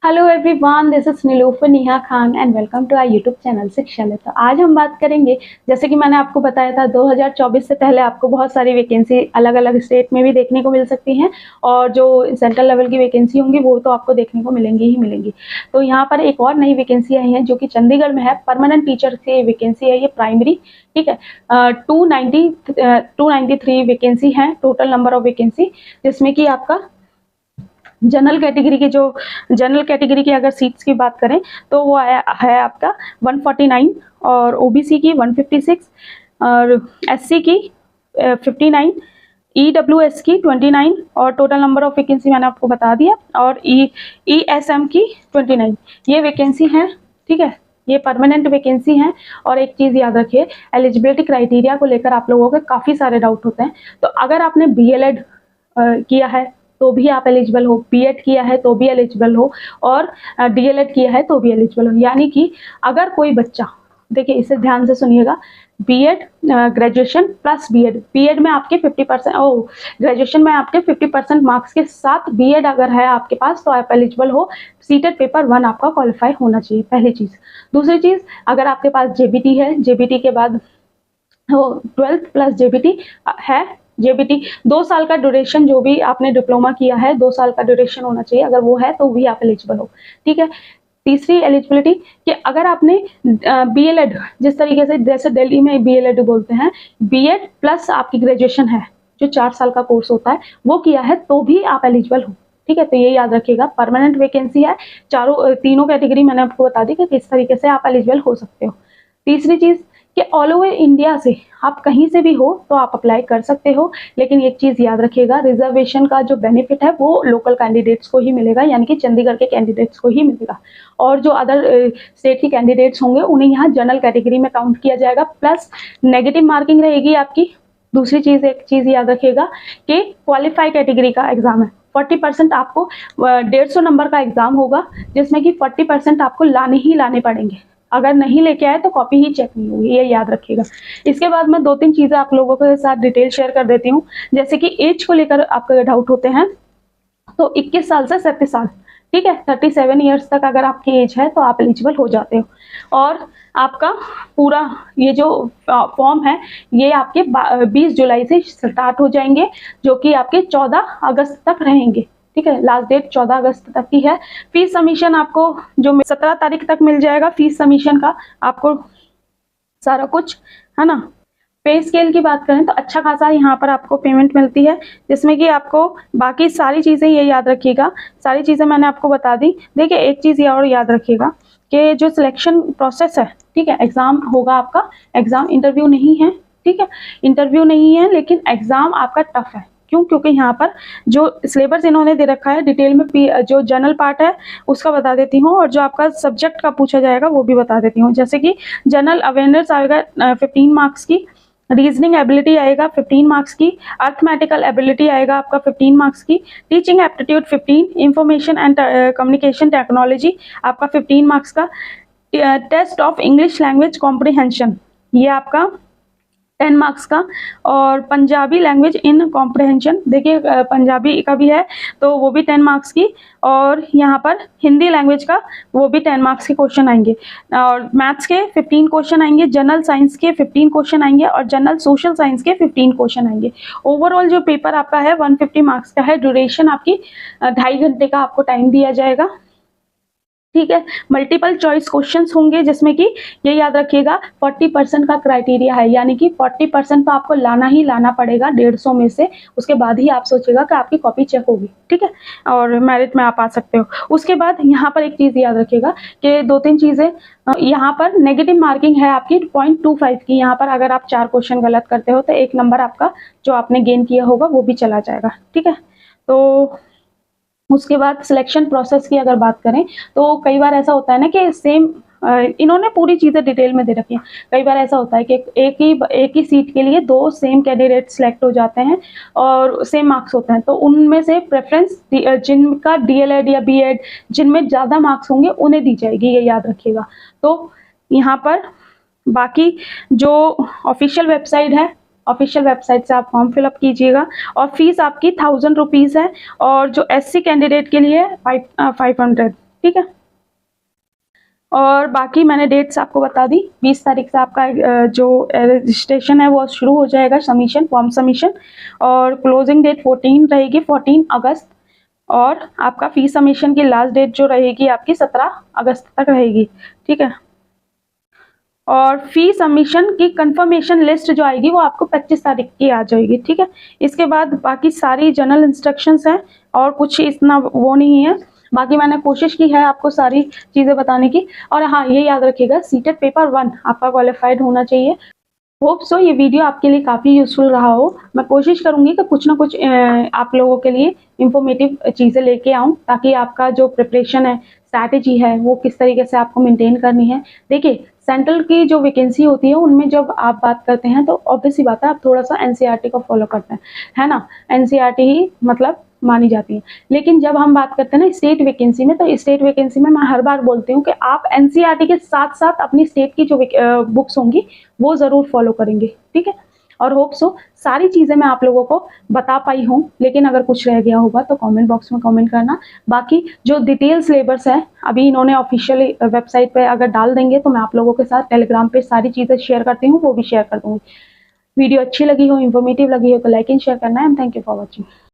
Hello everyone, this is Nilufar Neha Khan and welcome to our YouTube channel Shikshalaya. तो आज हम बात करेंगे, जैसे कि मैंने आपको बताया था 2024 से पहले आपको बहुत सारी वैकेंसी अलग अलग स्टेट में भी देखने को मिल सकती हैं और जो सेंट्रल लेवल की वैकेंसी होंगी वो तो आपको देखने को मिलेंगी ही मिलेंगी। तो यहाँ पर एक और नई वैकेंसी आई है जो कि चंडीगढ़ में है। परमानेंट टीचर की वैकेंसी है ये, प्राइमरी, ठीक है। 293 वैकेंसी है टोटल नंबर ऑफ वैकेंसी, जिसमें कि आपका जनरल कैटेगरी की अगर सीट्स की बात करें तो वो है आपका 149 और ओबीसी की 156 और एससी की 59, ईडब्ल्यूएस की 29 और टोटल नंबर ऑफ वैकेंसी मैंने आपको बता दिया, और ईएसएम की 29। ये वैकेंसी है, ठीक है, ये परमानेंट वैकेंसी है। और एक चीज़ याद रखिए, एलिजिबिलिटी क्राइटेरिया को लेकर आप लोगों के काफ़ी सारे डाउट होते हैं। तो अगर आपने बीएलएड किया है तो भी आप एलिजिबल हो, बीएड किया है तो भी एलिजिबल हो, और डीएलएड किया है तो भी एलिजिबल हो। यानी कि अगर कोई बच्चा, देखिए इसे ध्यान से सुनिएगा, बीएड ग्रेजुएशन प्लस बीएड में आपके 50%, ग्रेजुएशन में आपके 50% मार्क्स के साथ बीएड अगर है आपके पास तो आप एलिजिबल हो। सीटेट पेपर 1 आपका क्वालिफाई होना चाहिए, पहली चीज़। दूसरी चीज़, अगर आपके पास जेबीटी है, जेबीटी के बाद 12th प्लस जेबीटी है, जेबीटी 2 साल का ड्यूरेशन, जो भी आपने डिप्लोमा किया है 2 साल का ड्यूरेशन होना चाहिए, अगर वो है तो भी आप एलिजिबल हो, ठीक है। तीसरी एलिजिबिलिटी कि अगर आपने बीएलएड, जिस तरीके से जैसे दिल्ली में बीएलएड बोलते हैं, बीएड प्लस आपकी ग्रेजुएशन है जो 4 साल का कोर्स होता है, वो किया है तो भी आप एलिजिबल हो, ठीक है। तो ये याद रखिएगा, परमानेंट वैकेंसी है। तीनों कैटेगरी मैंने आपको बता दी कि किस तरीके से आप एलिजिबल हो सकते हो। तीसरी चीज़ कि ऑल ओवर इंडिया से आप कहीं से भी हो तो आप अप्लाई कर सकते हो, लेकिन एक चीज़ याद रखिएगा, रिजर्वेशन का जो बेनिफिट है वो लोकल कैंडिडेट्स को ही मिलेगा, यानी कि चंडीगढ़ के कैंडिडेट्स को ही मिलेगा। और जो अदर स्टेट के कैंडिडेट्स होंगे उन्हें यहाँ जनरल कैटेगरी में काउंट किया जाएगा, प्लस नेगेटिव मार्किंग रहेगी आपकी। दूसरी चीज़, एक चीज़ याद रखिएगा कि क्वालिफाई कैटेगरी का एग्जाम है, 40% आपको 150 नंबर का एग्जाम होगा, जिसमें कि 40% आपको लाने ही लाने पड़ेंगे। अगर नहीं लेके आए तो कॉपी ही चेक नहीं होगी, ये याद रखिएगा। इसके बाद मैं 2-3 चीज़ें आप लोगों के साथ डिटेल शेयर कर देती हूँ। जैसे कि एज को लेकर आपके डाउट होते हैं, तो 21 साल से 37 साल, ठीक है, 37 ईयर्स तक अगर आपकी एज है तो आप एलिजिबल हो जाते हो। और आपका पूरा ये जो फॉर्म है ये आपके 20 जुलाई से स्टार्ट हो जाएंगे, जो कि आपके 14 अगस्त तक रहेंगे, ठीक है। लास्ट डेट 14 अगस्त तक की है। फीस सबमिशन आपको जो 17 तारीख तक मिल जाएगा, फीस सबमिशन का आपको सारा कुछ, है ना। पे स्केल की बात करें तो अच्छा खासा यहाँ पर आपको पेमेंट मिलती है, जिसमें कि आपको बाकी सारी चीज़ें, ये याद रखिएगा, सारी चीज़ें मैंने आपको बता दी। देखिए एक चीज़ ये और याद रखिएगा कि जो सिलेक्शन प्रोसेस है, ठीक है, एग्ज़ाम होगा आपका, एग्ज़ाम इंटरव्यू नहीं है, ठीक है, इंटरव्यू नहीं है, लेकिन एग्ज़ाम आपका टफ है। क्यों? क्योंकि यहाँ पर जो सिलेबस इन्होंने दे रखा है डिटेल में, जो जनरल पार्ट है उसका बता देती हूँ, और जो आपका सब्जेक्ट का पूछा जाएगा वो भी बता देती हूँ। जैसे कि जनरल अवेयरनेस आएगा 15 मार्क्स की, रीजनिंग एबिलिटी आएगा 15 मार्क्स की, अर्थमेटिकल एबिलिटी आएगा आपका 15 मार्क्स की, teaching aptitude 15, information and communication technology आपका 15 मार्क्स का, test of English language comprehension ये आपका 10 मार्क्स का, और पंजाबी लैंग्वेज इन कॉम्प्रिहेंशन, देखिए पंजाबी का भी है तो वो भी 10 मार्क्स की, और यहाँ पर हिंदी लैंग्वेज का वो भी 10 मार्क्स के क्वेश्चन आएंगे, और मैथ्स के 15 क्वेश्चन आएंगे, जनरल साइंस के 15 क्वेश्चन आएंगे, और जनरल सोशल साइंस के 15 क्वेश्चन आएंगे। ओवरऑल जो पेपर आपका है 150 मार्क्स का है, ड्यूरेशन आपकी 2.5 घंटे का आपको टाइम दिया जाएगा, ठीक है। मल्टीपल चॉइस क्वेश्चंस होंगे, जिसमें कि ये याद रखिएगा 40% का क्राइटेरिया है, यानी कि 40% तो आपको लाना ही लाना पड़ेगा 150 में से, उसके बाद ही आप सोचेगा कि आपकी कॉपी चेक होगी, ठीक है, और मेरिट में आप आ सकते हो। उसके बाद यहाँ पर एक चीज़ याद रखिएगा कि 2-3 चीज़ें, यहाँ पर नेगेटिव मार्किंग है आपकी 0.25 की। यहाँ पर अगर आप 4 क्वेश्चन गलत करते हो तो 1 नंबर आपका जो आपने गेन किया होगा वो भी चला जाएगा, ठीक है। तो उसके बाद सिलेक्शन प्रोसेस की अगर बात करें तो कई बार ऐसा होता है ना कि सेम, इन्होंने पूरी चीज़ें डिटेल में दे रखी हैं। कई बार ऐसा होता है कि एक ही सीट के लिए 2 सेम कैंडिडेट सेलेक्ट हो जाते हैं और सेम मार्क्स होते हैं, तो उनमें से प्रेफरेंस जिनका डीएलएड या बीएड, जिनमें ज़्यादा मार्क्स होंगे उन्हें दी जाएगी, ये याद रखिएगा। तो यहाँ पर बाकी जो ऑफिशियल वेबसाइट है, ऑफिशियल वेबसाइट से आप फॉर्म फिलअप कीजिएगा, और फीस आपकी 1000 रुपीज़ है, और जो एससी कैंडिडेट के लिए 500, ठीक है। और बाकी मैंने डेट्स आपको बता दी, 20 तारीख से आपका जो रजिस्ट्रेशन है वो शुरू हो जाएगा, सबमिशन, फॉर्म सबमिशन, और क्लोजिंग डेट 14 रहेगी, 14 अगस्त। और आपका फी सबमिशन की लास्ट डेट जो रहेगी आपकी 17 अगस्त तक रहेगी, ठीक है। और फी सबमिशन की कंफर्मेशन लिस्ट जो आएगी वो आपको 25 तारीख की आ जाएगी, ठीक है। इसके बाद बाकी सारी जनरल इंस्ट्रक्शंस हैं और कुछ इतना वो नहीं है। बाकी मैंने कोशिश की है आपको सारी चीज़ें बताने की। और हाँ, ये याद रखिएगा, सीटेट पेपर 1 आपका क्वालिफाइड होना चाहिए। होप सो ये वीडियो आपके लिए काफ़ी यूजफुल रहा हो। मैं कोशिश करूंगी कि कुछ ना कुछ आप लोगों के लिए इंफॉर्मेटिव चीज़ें लेके आऊं, ताकि आपका जो प्रिपरेशन है, स्ट्रैटेजी है, वो किस तरीके से आपको मेंटेन करनी है। देखिए, सेंट्रल की जो वैकेंसी होती है उनमें जब आप बात करते हैं तो ऑब्वियस सी बात है, आप थोड़ा सा एनसीईआरटी को फॉलो करते हैं, है ना। एनसीईआरटी ही मतलब मानी जाती है। लेकिन जब हम बात करते हैं ना स्टेट वैकेंसी में, तो स्टेट वैकेंसी में मैं हर बार बोलती हूँ कि आप एनसीईआरटी के साथ साथ अपनी स्टेट की जो बुक्स होंगी वो ज़रूर फॉलो करेंगे, ठीक है। और होप सो सारी चीज़ें मैं आप लोगों को बता पाई हूँ। लेकिन अगर कुछ रह गया होगा तो कमेंट बॉक्स में कमेंट करना। बाकी जो डिटेल सिलेबस है अभी इन्होंने ऑफिशियल वेबसाइट पे अगर डाल देंगे तो मैं आप लोगों के साथ टेलीग्राम पे सारी चीज़ें शेयर करती हूँ, वो भी शेयर कर दूँगी। वीडियो अच्छी लगी हो, इन्फॉर्मेटिव लगी हो तो लाइक एंड शेयर करना है। And thank you for watching.